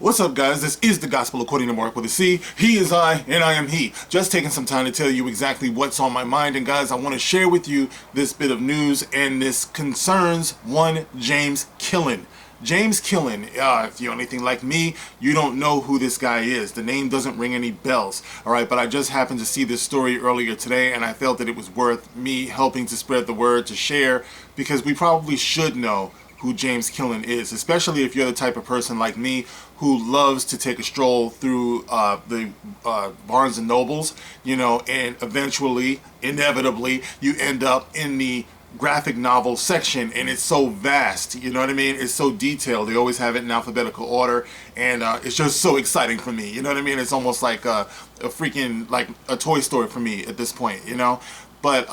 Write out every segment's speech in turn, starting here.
What's up, guys? This is the Gospel according to Mark with a C. He is I, and I am he. Just taking some time to tell you exactly what's on my mind. And guys, I want to share with you this bit of news, and this concerns one James Killen. James Killen, if you're anything like me, you don't know who this guy is. The name doesn't ring any bells, all right? But I just happened to see this story earlier today, and I felt that it was worth me helping to spread the word, to share, because we probably should know who James Killen is, especially if you're the type of person like me who loves to take a stroll through the Barnes and Nobles, and eventually, inevitably, you end up in the graphic novel section, and it's so vast, you know what I mean? It's so detailed. They always have it in alphabetical order, and it's just so exciting for me, you know what I mean? It's almost like a freaking, like a toy story for me at this point, But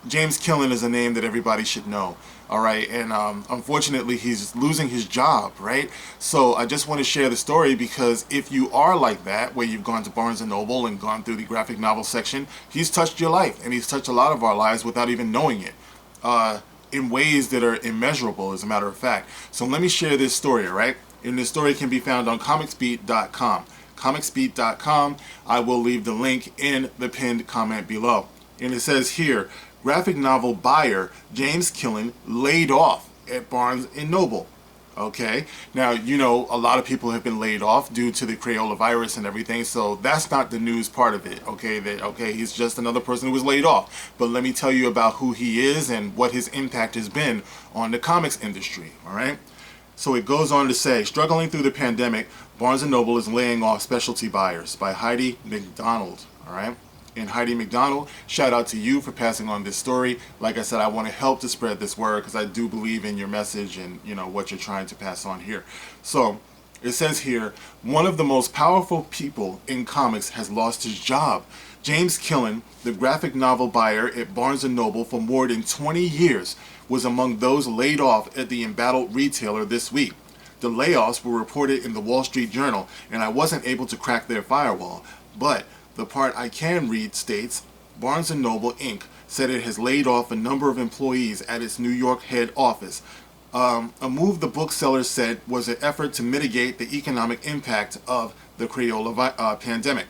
James Killen is a name that everybody should know. All right, and unfortunately, he's losing his job, right? So I just want to share the story, because if you are like that, where you've gone to Barnes & Noble and gone through the graphic novel section, he's touched your life, and he's touched a lot of our lives without even knowing it, in ways that are immeasurable, as a matter of fact. So let me share this story, all right? And this story can be found on comicsbeat.com. Comicsbeat.com, I will leave the link in the pinned comment below. And it says here, graphic novel buyer James Killen laid off at Barnes & Noble. Okay, now, a lot of people have been laid off due to the Crayola virus and everything, so that's not the news part of it, okay, he's just another person who was laid off. But let me tell you about who he is and what his impact has been on the comics industry, all right? So it goes on to say, struggling through the pandemic, Barnes & Noble is laying off specialty buyers, by Heidi McDonald, all right? And Heidi McDonald, shout out to you for passing on this story. Like I said, I want to help to spread this word, because I do believe in your message and what you're trying to pass on here. So it says here, one of the most powerful people in comics has lost his job. James Killen, the graphic novel buyer at Barnes & Noble for more than 20 years, was among those laid off at the embattled retailer this week. The layoffs were reported in the Wall Street Journal, and I wasn't able to crack their firewall, but the part I can read states, Barnes & Noble Inc. said it has laid off a number of employees at its New York head office. A move the bookseller said was an effort to mitigate the economic impact of the Crayola pandemic.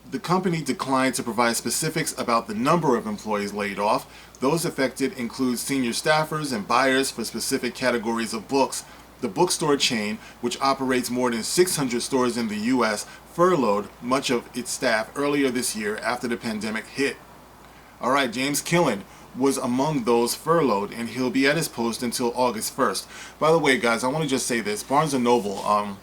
The company declined to provide specifics about the number of employees laid off. Those affected include senior staffers and buyers for specific categories of books. The bookstore chain, which operates more than 600 stores in the U.S., furloughed much of its staff earlier this year after the pandemic hit. All right, James Killen was among those furloughed, and he'll be at his post until August 1st. By the way, guys, I want to just say this. Barnes & Noble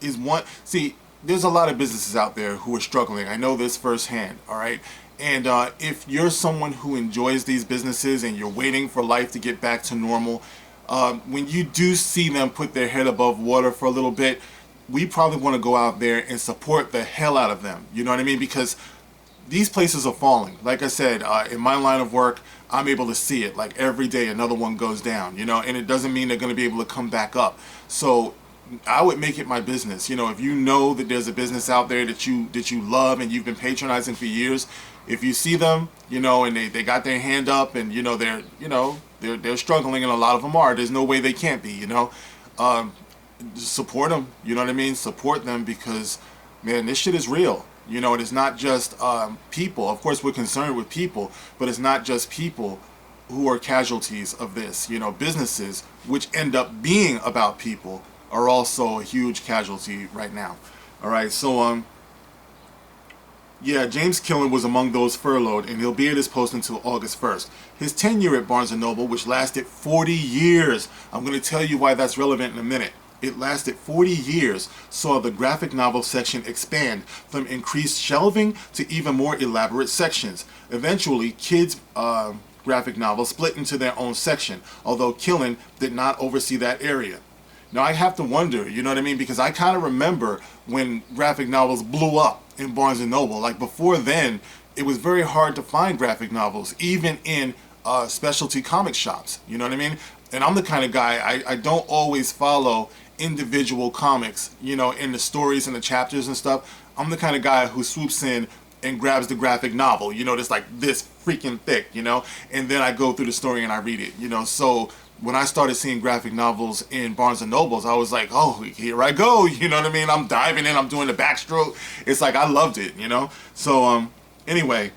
is one... See, there's a lot of businesses out there who are struggling. I know this firsthand, all right? And if you're someone who enjoys these businesses and you're waiting for life to get back to normal, when you do see them put their head above water for a little bit, we probably want to go out there and support the hell out of them. You know what I mean? Because these places are falling. Like I said, in my line of work, I'm able to see it. Like every day another one goes down, and it doesn't mean they're going to be able to come back up. So I would make it my business. If you know that there's a business out there that you love and you've been patronizing for years, if you see them, and they got their hand up, and they're struggling, and a lot of them are. There's no way they can't be, support them, you know what I mean? Support them, because, man, this shit is real. It is not just people. Of course, we're concerned with people, but it's not just people who are casualties of this. Businesses, which end up being about people, are also a huge casualty right now. All right, so yeah, James Killen was among those furloughed, and he'll be at his post until August 1st. His tenure at Barnes & Noble, which lasted 40 years, I'm going to tell you why that's relevant in a minute. It lasted 40 years, saw the graphic novel section expand from increased shelving to even more elaborate sections. Eventually, kids' graphic novels split into their own section, although Killen did not oversee that area. Now, I have to wonder, you know what I mean? Because I kind of remember when graphic novels blew up in Barnes & Noble. Like, before then, it was very hard to find graphic novels, even in specialty comic shops. You know what I mean? And I'm the kind of guy, I don't always follow individual comics, in the stories and the chapters and stuff. I'm the kind of guy who swoops in and grabs the graphic novel, that's like this freaking thick, and then I go through the story and I read it, so when I started seeing graphic novels in Barnes and Nobles, I was like, oh, here I go. You know what I mean? I'm diving in. I'm doing the backstroke. It's like I loved it, you know? So anyway,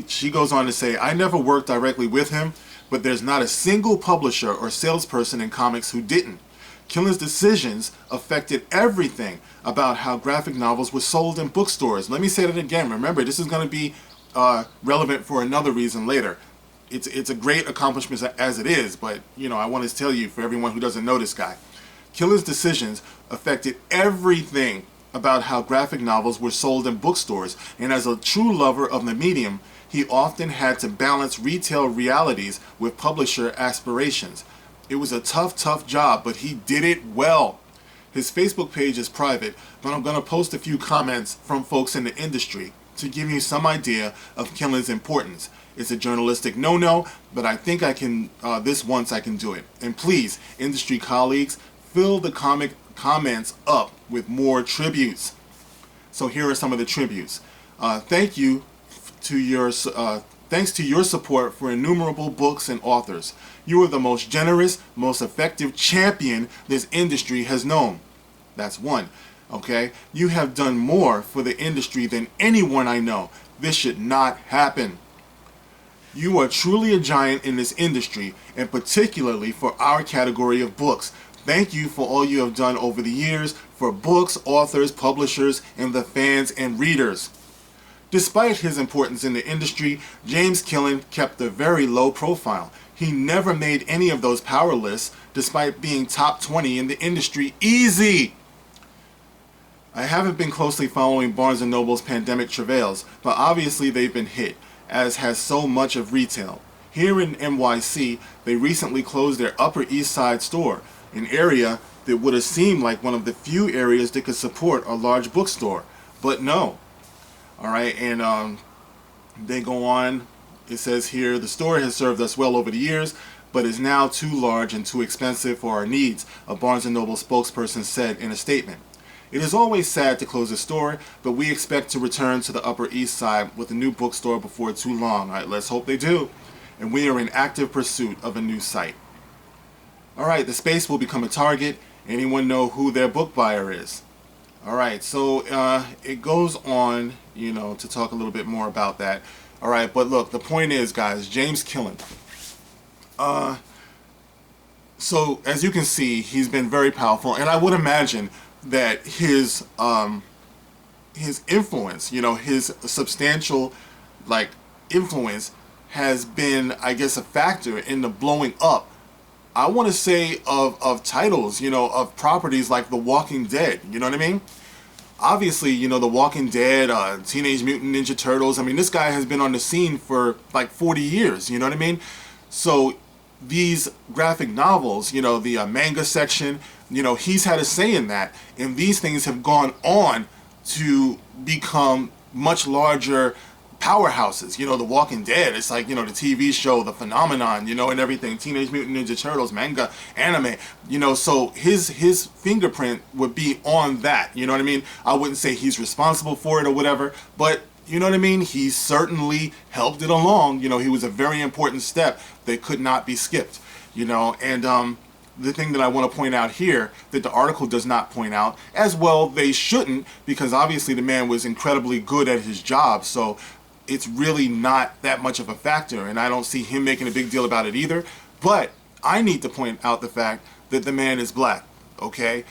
she goes on to say, I never worked directly with him, but there's not a single publisher or salesperson in comics who didn't. Killen's decisions affected everything about how graphic novels were sold in bookstores. Let me say that again. Remember, this is going to be relevant for another reason later. It's a great accomplishment as it is, but you know, I want to tell you, for everyone who doesn't know this guy, Killen's decisions affected everything about how graphic novels were sold in bookstores, and as a true lover of the medium, he often had to balance retail realities with publisher aspirations. It was a tough job, but he did it well. His Facebook page is private, but I'm going to post a few comments from folks in the industry to give you some idea of Killen's importance. It's a journalistic no-no, but I think I can, this once I can do it. And please, industry colleagues, fill the comic comments up with more tributes. So here are some of the tributes. Thanks to your support for innumerable books and authors. You are the most generous, most effective champion this industry has known. That's one. Okay? You have done more for the industry than anyone I know. This should not happen. You are truly a giant in this industry, and particularly for our category of books. Thank you for all you have done over the years for books, authors, publishers, and the fans and readers. Despite his importance in the industry, James Killen kept a very low profile. He never made any of those power lists, despite being top 20 in the industry. Easy! I haven't been closely following Barnes & Noble's pandemic travails, but obviously they've been hit, as has so much of retail. Here in NYC, they recently closed their Upper East Side store, an area that would have seemed like one of the few areas that could support a large bookstore. But no. Alright, and they go on. It says here, the store has served us well over the years, but is now too large and too expensive for our needs, a Barnes & Noble spokesperson said in a statement. It is always sad to close a store, but we expect to return to the Upper East Side with a new bookstore before too long. Alright, let's hope they do. And we are in active pursuit of a new site. Alright, the space will become a Target. Anyone know who their book buyer is? Alright, so it goes on, you know, to talk a little bit more about that. Alright, but look, the point is, guys, James Killen. So, as you can see, he's been very powerful, and I would imagine that his influence, you know, his substantial, like, influence has been, I guess, a factor in the blowing up, I want to say, of titles, you know, of properties like The Walking Dead, you know what I mean? Obviously, you know, The Walking Dead, Teenage Mutant Ninja Turtles, I mean, this guy has been on the scene for like 40 years, you know what I mean? So these graphic novels, you know, the manga section, you know, he's had a say in that, and these things have gone on to become much larger powerhouses. You know, The Walking Dead, it's like, you know, the TV show, the phenomenon, you know, and everything. Teenage Mutant Ninja Turtles, manga, anime, you know, so his fingerprint would be on that, you know what I mean? I wouldn't say he's responsible for it or whatever, but you know what I mean? He certainly helped it along. You know, he was a very important step that could not be skipped, you know, and the thing that I want to point out here that the article does not point out, as well they shouldn't, because obviously the man was incredibly good at his job, so it's really not that much of a factor, and I don't see him making a big deal about it either. But I need to point out the fact that the man is black, okay?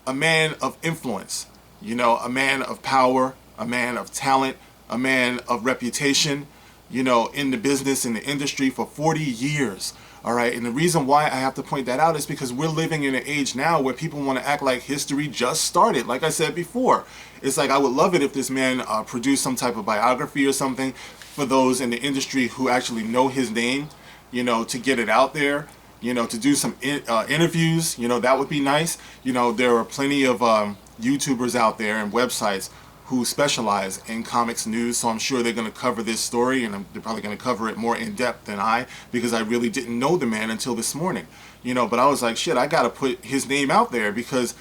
A man of influence, you know, a man of power, a man of talent, a man of reputation, you know, in the business, in the industry for 40 years. All right, and the reason why I have to point that out is because we're living in an age now where people want to act like history just started. Like I said before, it's like I would love it if this man produced some type of biography or something for those in the industry who actually know his name, you know, to get it out there, you know, to do some interviews, you know, that would be nice. You know, there are plenty of YouTubers out there and websites who specialize in comics news, so I'm sure they're going to cover this story, and they're probably going to cover it more in depth than I, because I really didn't know the man until this morning, you know. But I was like, shit, I got to put his name out there because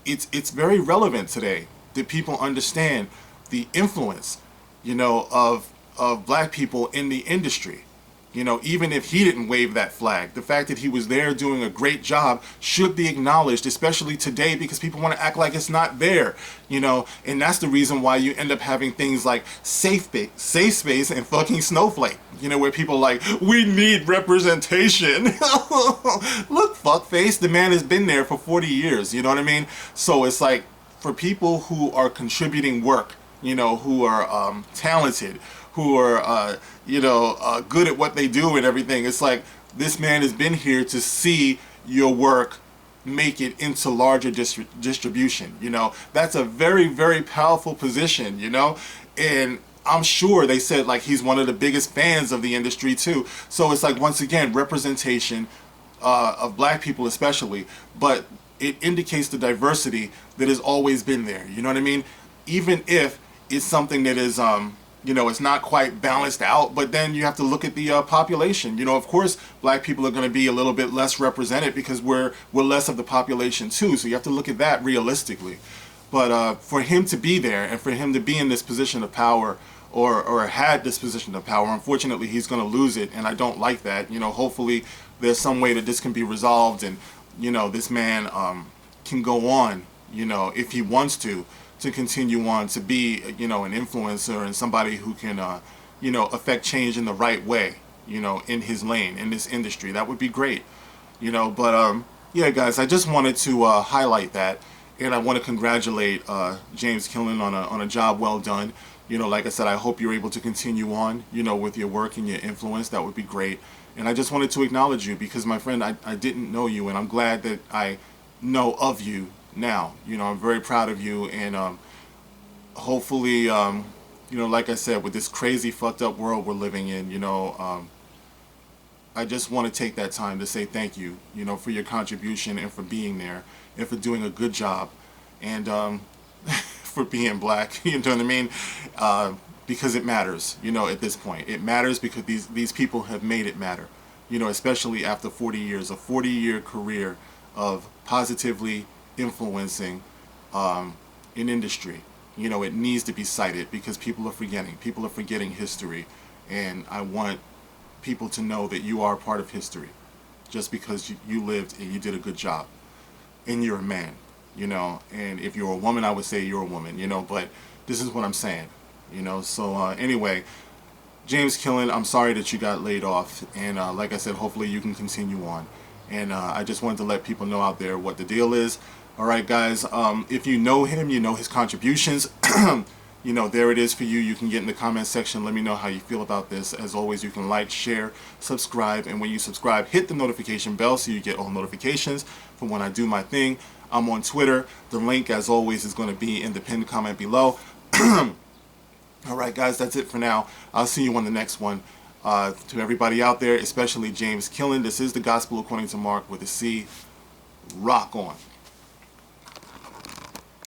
it's very relevant today that people understand the influence, you know, of black people in the industry, You know, even if he didn't wave that flag, the fact that he was there doing a great job should be acknowledged, especially today, because people want to act like it's not there, you know, and that's the reason why you end up having things like safe space and fucking Snowflake, you know, where people are like, we need representation. Look, fuckface, the man has been there for 40 years, you know what I mean? So it's like, for people who are contributing work, you know, who are talented, who are, good at what they do and everything. It's like, this man has been here to see your work make it into larger distribution, you know. That's a very, very powerful position, you know. And I'm sure they said, like, he's one of the biggest fans of the industry, too. So it's like, once again, representation of black people especially. But it indicates the diversity that has always been there, you know what I mean? Even if it's something that is, it's not quite balanced out, but then you have to look at the population. You know, of course, black people are going to be a little bit less represented because we're less of the population too. So you have to look at that realistically. But for him to be there and for him to be in this position of power, or had this position of power, unfortunately, he's going to lose it, and I don't like that. You know, hopefully there's some way that this can be resolved, and you know, this man can go on, you know, if he wants to continue on to be, you know, an influencer and somebody who can, affect change in the right way, you know, in his lane, in this industry. That would be great, you know. But yeah, guys, I just wanted to highlight that, and I want to congratulate James Killen on a job well done. You know, like I said, I hope you're able to continue on, you know, with your work and your influence. That would be great. And I just wanted to acknowledge you because, my friend, I didn't know you, and I'm glad that I know of you now. You know, I'm very proud of you, and hopefully, like I said, with this crazy fucked up world we're living in, you know, I just want to take that time to say thank you, you know, for your contribution and for being there and for doing a good job, and for being black, you know what I mean? Because it matters, you know, at this point. It matters because these people have made it matter, you know, especially after 40 years, a 40-year career of positively influencing an industry. You know, it needs to be cited because people are forgetting. People are forgetting history, and I want people to know that you are part of history just because you lived and you did a good job, and you're a man, you know. And if you're a woman, I would say you're a woman, you know, but this is what I'm saying. You know, so anyway, James Killen, I'm sorry that you got laid off, and like I said, hopefully you can continue on. And I just wanted to let people know out there what the deal is. All right, guys, if you know him, you know his contributions, you know, there it is for you. You can get in the comment section. Let me know how you feel about this. As always, you can like, share, subscribe, and when you subscribe, hit the notification bell so you get all notifications from when I do my thing. I'm on Twitter. The link, as always, is going to be in the pinned comment below. Alright, guys, that's it for now. I'll see you on the next one. To everybody out there, especially James Killen, this is the Gospel According to Mark with a C. Rock on.